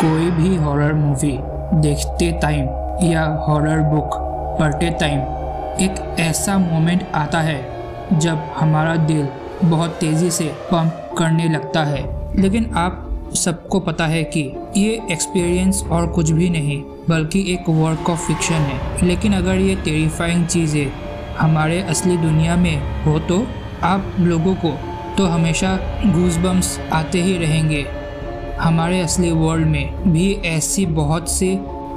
कोई भी horror movie देखते टाइम या हॉरर बुक पढ़ते टाइम एक ऐसा मोमेंट आता है जब हमारा दिल बहुत तेज़ी से पंप करने लगता है। लेकिन आप सबको पता है कि ये एक्सपीरियंस और कुछ भी नहीं बल्कि एक वर्क ऑफ फिक्शन है। लेकिन अगर ये टेरिफाइंग चीज़ें हमारे असली दुनिया में हो तो आप लोगों को तो हमेशा गूज़बम्स आते ही रहेंगे। हमारे असली वर्ल्ड में भी ऐसी बहुत सी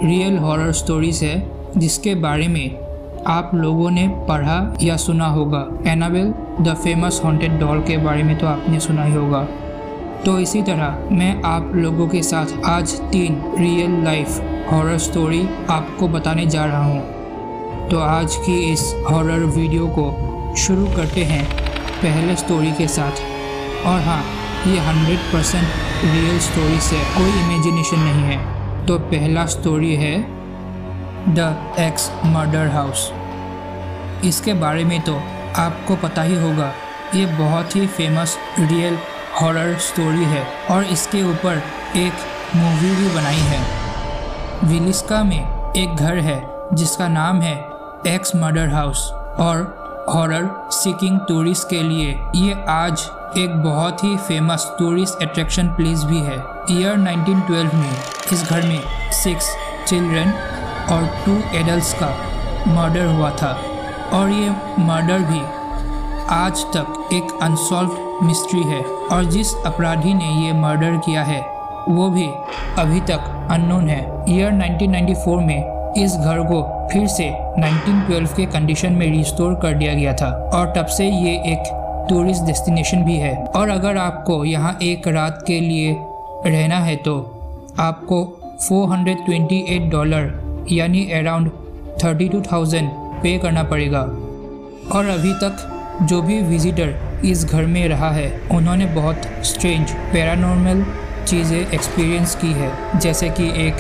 रियल हॉरर स्टोरीज है जिसके बारे में आप लोगों ने पढ़ा या सुना होगा। Annabelle the famous haunted doll के बारे में तो आपने सुना ही होगा। तो इसी तरह मैं आप लोगों के साथ आज 3 रियल लाइफ हॉरर स्टोरी आपको बताने जा रहा हूँ। तो आज की इस हॉरर वीडियो को शुरू करते हैं पहले स्टोरी के साथ। और हाँ, ये 100% रियल स्टोरी से कोई इमेजिनेशन नहीं है। तो पहला स्टोरी है द एक्स मर्डर हाउस। इसके बारे में तो आपको पता ही होगा, ये बहुत ही फेमस रियल हॉरर स्टोरी है और इसके ऊपर एक मूवी भी बनाई है। विलिस्का में एक घर है जिसका नाम है एक्स मर्डर हाउस और हॉरर सीकिंग टूरिस्ट के लिए ये आज एक बहुत ही फेमस टूरिस्ट अट्रैक्शन प्लेस भी है। ईयर 1912 में इस घर में 6 चिल्ड्रन और 2 एडल्ट्स का मर्डर हुआ था और ये मर्डर भी आज तक एक अनसॉल्व्ड मिस्ट्री है और जिस अपराधी ने ये मर्डर किया है वो भी अभी तक अननोन है। ईयर 1994 में इस घर को फिर से 1912 के कंडीशन में रिस्टोर कर दिया गया था और तब से ये एक टूरिस्ट डेस्टिनेशन भी है। और अगर आपको यहाँ एक रात के लिए रहना है तो आपको $428 यानी अराउंड 32,000 पे करना पड़ेगा। और अभी तक जो भी विजिटर इस घर में रहा है उन्होंने बहुत स्ट्रेंज पैरानॉर्मल चीज़ें एक्सपीरियंस की है, जैसे कि एक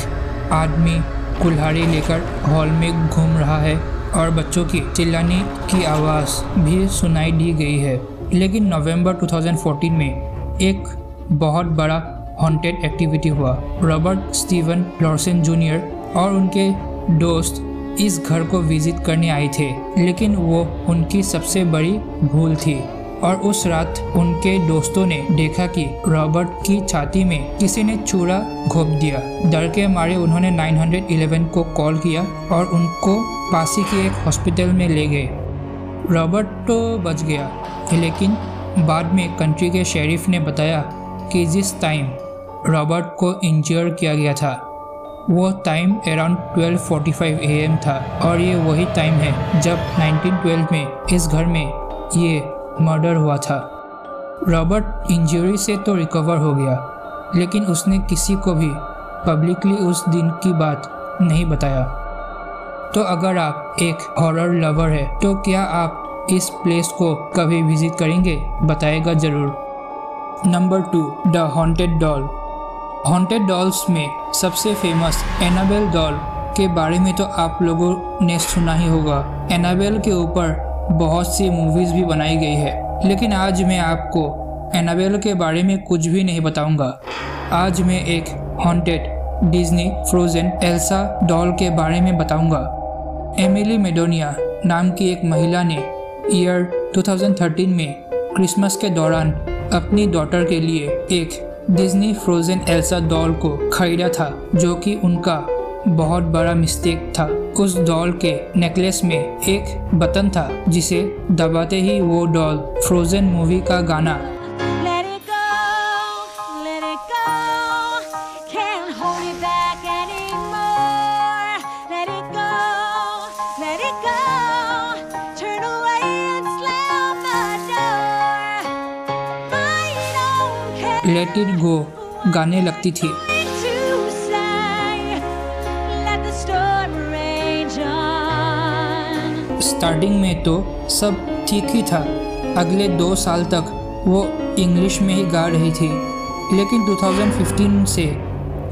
आदमी कुल्हाड़ी लेकर हॉल में घूम रहा है और बच्चों की चिल्लाने की आवाज़ भी सुनाई दी गई है। लेकिन नवंबर 2014 में एक बहुत बड़ा हॉन्टेड एक्टिविटी हुआ। रॉबर्ट स्टीवन लॉर्सन जूनियर और उनके दोस्त इस घर को विजिट करने आए थे, लेकिन वो उनकी सबसे बड़ी भूल थी। और उस रात उनके दोस्तों ने देखा कि रॉबर्ट की छाती में किसी ने छुरा घोंप दिया। डर के मारे उन्होंने 911 को कॉल किया और उनको पासी के एक हॉस्पिटल में ले गए। रॉबर्ट तो बच गया, लेकिन बाद में कंट्री के शेरिफ ने बताया कि जिस टाइम रॉबर्ट को इंजर किया गया था वो टाइम अराउंड 12:45 AM था और ये वही टाइम है जब 1912 में इस घर में ये मर्डर हुआ था। रॉबर्ट इंजरी से तो रिकवर हो गया, लेकिन उसने किसी को भी पब्लिकली उस दिन की बात नहीं बताया। तो अगर आप एक हॉरर लवर है तो क्या आप इस प्लेस को कभी विजिट करेंगे? बताएगा ज़रूर। Number 2, the haunted doll. Haunted dolls में सबसे फेमस एनाबेल डॉल के बारे में तो आप लोगों ने सुना ही होगा। एनाबेल के ऊपर बहुत सी मूवीज़ भी बनाई गई है, लेकिन आज मैं आपको एनाबेल के बारे में कुछ भी नहीं बताऊंगा। आज मैं एक haunted Disney frozen Elsa doll के बारे में बताऊंगा। एमिली मेडोनिया नाम की एक महिला ने ईयर 2013 में क्रिसमस के दौरान अपनी डॉटर के लिए एक डिज्नी फ्रोज़न एल्सा डॉल को खरीदा था, जो कि उनका बहुत बड़ा मिस्टेक था। उस डॉल के नेकलेस में एक बटन था जिसे दबाते ही वो डॉल फ्रोज़न मूवी का गाना लेट इट गो गाने लगती थी। स्टार्टिंग में तो सब ठीक ही था। अगले 2 साल तक वो इंग्लिश में ही गा रही थी, लेकिन 2015 से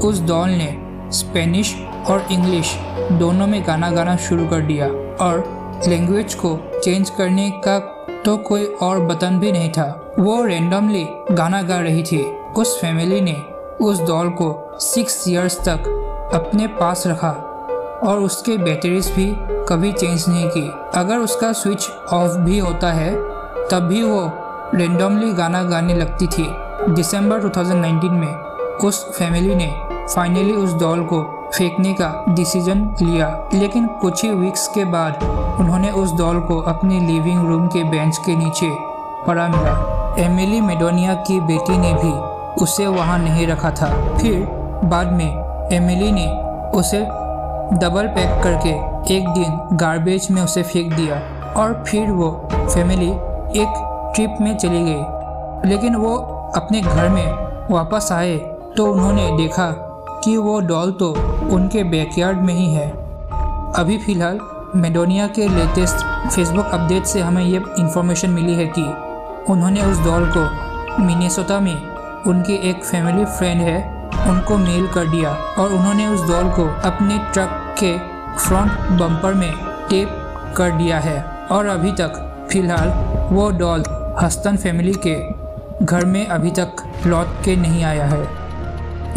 उस डॉल ने स्पेनिश और इंग्लिश दोनों में गाना गाना शुरू कर दिया और लैंग्वेज को चेंज करने का तो कोई और बटन भी नहीं था। वो रैंडमली गाना गा रही थी। उस फैमिली ने उस डॉल को 6 इयर्स तक अपने पास रखा और उसके बैटरीज भी कभी चेंज नहीं की। अगर उसका स्विच ऑफ भी होता है तब भी वो रेंडमली गाना गाने लगती थी। दिसंबर 2019 में उस फैमिली ने फाइनली उस डॉल को फेंकने का डिसीजन लिया, लेकिन कुछ ही वीक्स के बाद उन्होंने उस डॉल को अपनी लिविंग रूम के बेंच के नीचे पड़ा मिला। एमिली मेडोनिया की बेटी ने भी उसे वहां नहीं रखा था। फिर बाद में एमिली ने उसे डबल पैक करके एक दिन गार्बेज में उसे फेंक दिया और फिर वो फैमिली एक ट्रिप में चली गई। लेकिन वो अपने घर में वापस आए तो उन्होंने देखा कि वो डॉल तो उनके बैकयार्ड में ही है। अभी फ़िलहाल मेडोनिया के लेटेस्ट फेसबुक अपडेट से हमें ये इन्फॉर्मेशन मिली है कि उन्होंने उस डॉल को मिनेसोटा में उनके एक फैमिली फ्रेंड है उनको मेल कर दिया और उन्होंने उस डॉल को अपने ट्रक के फ्रंट बम्पर में टेप कर दिया है और अभी तक फ़िलहाल वो डॉल हस्टन फैमिली के घर में अभी तक लौट के नहीं आया है।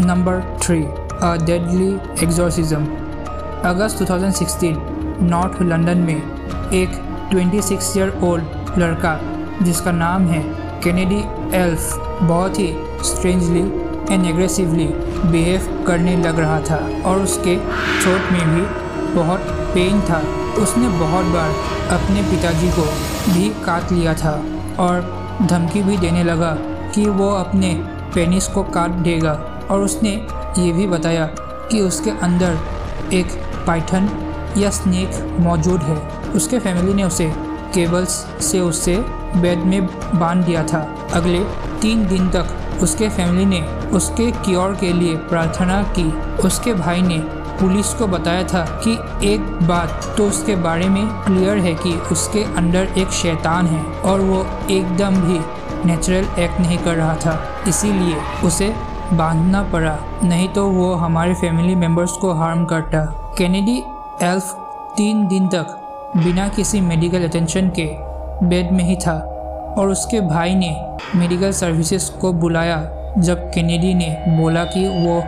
Number 3, a deadly exorcism. August 2016 north London में एक 26 ईयर ओल्ड लड़का जिसका नाम है केनेडी एल्फ बहुत ही स्ट्रेंजली एंड एग्रेसिवली बिहेव करने लग रहा था और उसके थ्रोट में भी बहुत पेन था। उसने बहुत बार अपने पिताजी को भी काट लिया था और धमकी भी देने लगा कि वो अपने पेनिस को काट देगा और उसने ये भी बताया कि उसके अंदर एक पाइथन या स्नेक मौजूद है। उसके फैमिली ने उसे केबल्स से उससे बेड में बांध दिया था। अगले 3 दिन तक उसके फैमिली ने उसके क्योर के लिए प्रार्थना की। उसके भाई ने पुलिस को बताया था कि एक बात तो उसके बारे में क्लियर है कि उसके अंदर एक शैतान है और वो एकदम भी नेचुरल एक्ट नहीं कर रहा था, इसीलिए उसे बांधना पड़ा, नहीं तो वो हमारे फैमिली मेम्बर्स को हार्म करता। केनेडी एल्फ 3 दिन तक बिना किसी मेडिकल अटेंशन के बेड में ही था और उसके भाई ने मेडिकल सर्विसेज को बुलाया जब केनेडी ने बोला कि वो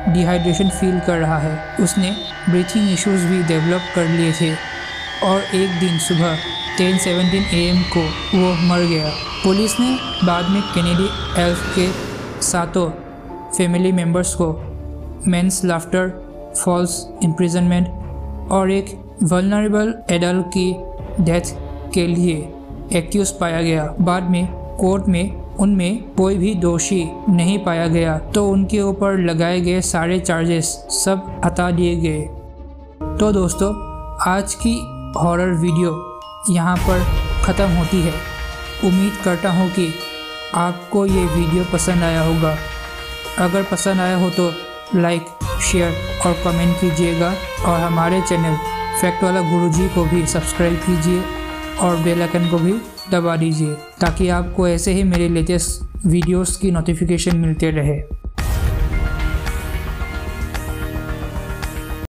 डिहाइड्रेशन फील कर रहा है। उसने ब्रीथिंग इश्यूज भी डेवलप कर लिए थे और एक दिन सुबह 10:17 AM को वो मर गया। पुलिस ने बाद में केनेडी एल्फ के सातों फैमिली मेम्बर्स को मेंस लाफ्टर, फॉल्स इम्प्रिजनमेंट और एक वल्नरेबल एडल्ट की डेथ के लिए एक्यूज पाया गया। बाद में कोर्ट में उनमें कोई भी दोषी नहीं पाया गया तो उनके ऊपर लगाए गए सारे चार्जेस सब हटा दिए गए। तो दोस्तों, आज की हॉरर वीडियो यहाँ पर ख़त्म होती है। उम्मीद करता हूँ कि आपको ये वीडियो पसंद आया होगा। अगर पसंद आया हो तो लाइक, शेयर और कमेंट कीजिएगा और हमारे चैनल फैक्ट वाला गुरुजी को भी सब्सक्राइब कीजिए और बेल आइकन को भी दबा दीजिए ताकि आपको ऐसे ही मेरे लेटेस्ट वीडियोस की नोटिफिकेशन मिलते रहे।